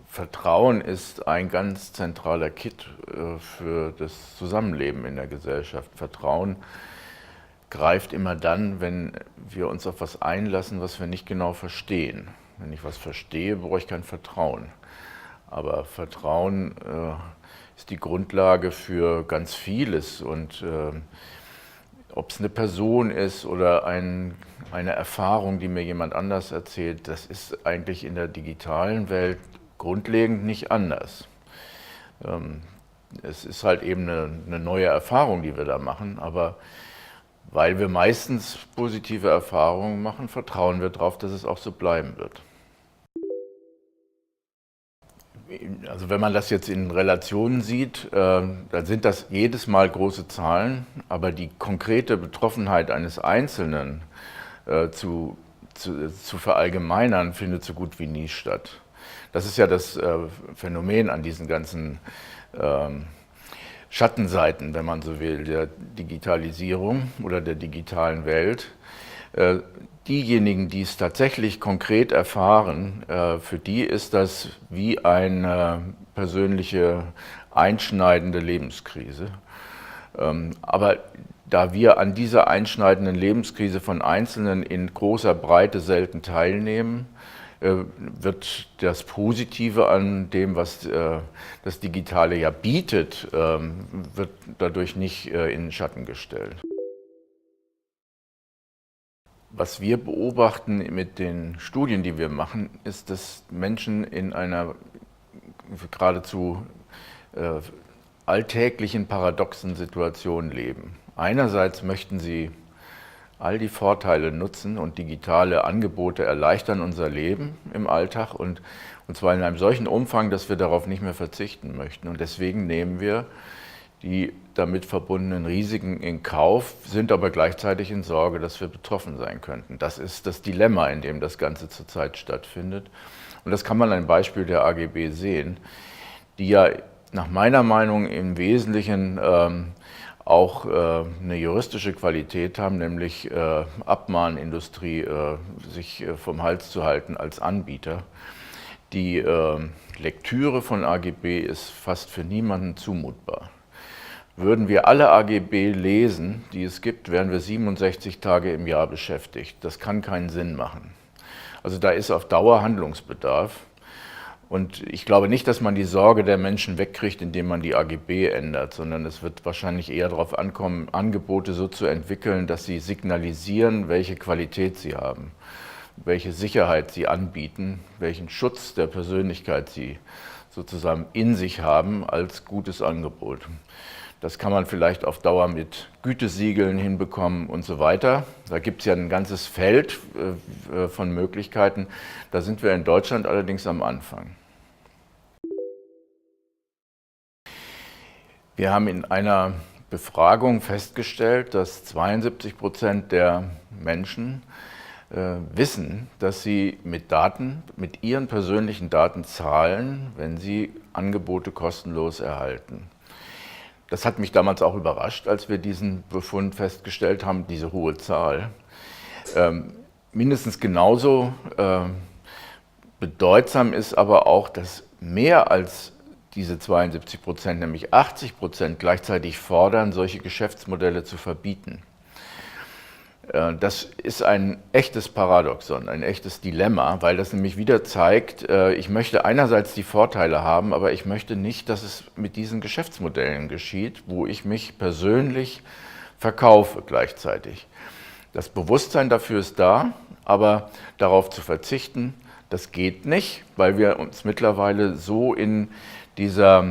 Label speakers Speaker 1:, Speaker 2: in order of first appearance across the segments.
Speaker 1: Vertrauen ist ein ganz zentraler Kit für das Zusammenleben in der Gesellschaft. Vertrauen greift immer dann, wenn wir uns auf was einlassen, was wir nicht genau verstehen. Wenn ich was verstehe, brauche ich kein Vertrauen. Aber Vertrauen ist die Grundlage für ganz vieles. Und ob es eine Person ist oder eine Erfahrung, die mir jemand anders erzählt, das ist eigentlich in der digitalen Welt grundlegend nicht anders. Es ist halt eben eine neue Erfahrung, die wir da machen, aber weil wir meistens positive Erfahrungen machen, vertrauen wir darauf, dass es auch so bleiben wird. Also wenn man das jetzt in Relationen sieht, dann sind das jedes Mal große Zahlen, aber die konkrete Betroffenheit eines Einzelnen zu verallgemeinern, findet so gut wie nie statt. Das ist ja das Phänomen an diesen ganzen Schattenseiten, wenn man so will, der Digitalisierung oder der digitalen Welt. Diejenigen, die es tatsächlich konkret erfahren, für die ist das wie eine persönliche einschneidende Lebenskrise. Aber da wir an dieser einschneidenden Lebenskrise von Einzelnen in großer Breite selten teilnehmen, wird das Positive an dem, was das Digitale ja bietet, wird dadurch nicht in den Schatten gestellt. Was wir beobachten mit den Studien, die wir machen, ist, dass Menschen in einer geradezu alltäglichen, paradoxen Situation leben. Einerseits möchten sie all die Vorteile nutzen und digitale Angebote erleichtern unser Leben im Alltag und zwar in einem solchen Umfang, dass wir darauf nicht mehr verzichten möchten. Und deswegen nehmen wir die damit verbundenen Risiken in Kauf, sind aber gleichzeitig in Sorge, dass wir betroffen sein könnten. Das ist das Dilemma, in dem das Ganze zurzeit stattfindet. Und das kann man an einem Beispiel der AGB sehen, die ja nach meiner Meinung im Wesentlichen auch eine juristische Qualität haben, nämlich Abmahnindustrie sich vom Hals zu halten als Anbieter. Die Lektüre von AGB ist fast für niemanden zumutbar. Würden wir alle AGB lesen, die es gibt, wären wir 67 Tage im Jahr beschäftigt. Das kann keinen Sinn machen. Also da ist auf Dauer Handlungsbedarf. Und ich glaube nicht, dass man die Sorge der Menschen wegkriegt, indem man die AGB ändert, sondern es wird wahrscheinlich eher darauf ankommen, Angebote so zu entwickeln, dass sie signalisieren, welche Qualität sie haben, welche Sicherheit sie anbieten, welchen Schutz der Persönlichkeit sie sozusagen in sich haben als gutes Angebot. Das kann man vielleicht auf Dauer mit Gütesiegeln hinbekommen und so weiter. Da gibt es ja ein ganzes Feld von Möglichkeiten. Da sind wir in Deutschland allerdings am Anfang. Wir haben in einer Befragung festgestellt, dass 72% der Menschen wissen, dass sie mit Daten, mit ihren persönlichen Daten zahlen, wenn sie Angebote kostenlos erhalten. Das hat mich damals auch überrascht, als wir diesen Befund festgestellt haben, diese hohe Zahl. Mindestens genauso bedeutsam ist aber auch, dass mehr als diese 72%, nämlich 80% gleichzeitig fordern, solche Geschäftsmodelle zu verbieten. Das ist ein echtes Paradoxon, ein echtes Dilemma, weil das nämlich wieder zeigt, ich möchte einerseits die Vorteile haben, aber ich möchte nicht, dass es mit diesen Geschäftsmodellen geschieht, wo ich mich persönlich verkaufe gleichzeitig. Das Bewusstsein dafür ist da, aber darauf zu verzichten, das geht nicht, weil wir uns mittlerweile so in dieser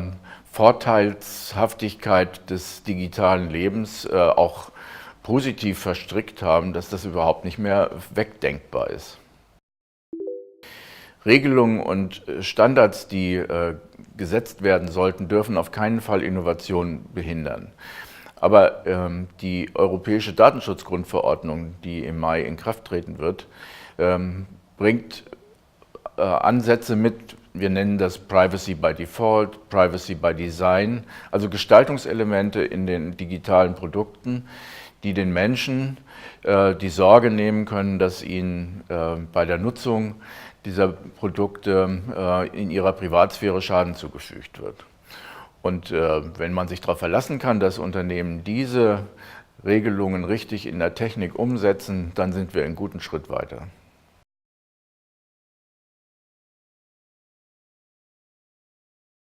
Speaker 1: Vorteilshaftigkeit des digitalen Lebens auch positiv verstrickt haben, dass das überhaupt nicht mehr wegdenkbar ist. Regelungen und Standards, die gesetzt werden sollten, dürfen auf keinen Fall Innovation behindern. Aber die Europäische Datenschutzgrundverordnung, die im Mai in Kraft treten wird, bringt Ansätze mit, wir nennen das Privacy by Default, Privacy by Design, also Gestaltungselemente in den digitalen Produkten, die den Menschen die Sorge nehmen können, dass ihnen bei der Nutzung dieser Produkte in ihrer Privatsphäre Schaden zugefügt wird. Und wenn man sich darauf verlassen kann, dass Unternehmen diese Regelungen richtig in der Technik umsetzen, dann sind wir einen guten Schritt weiter.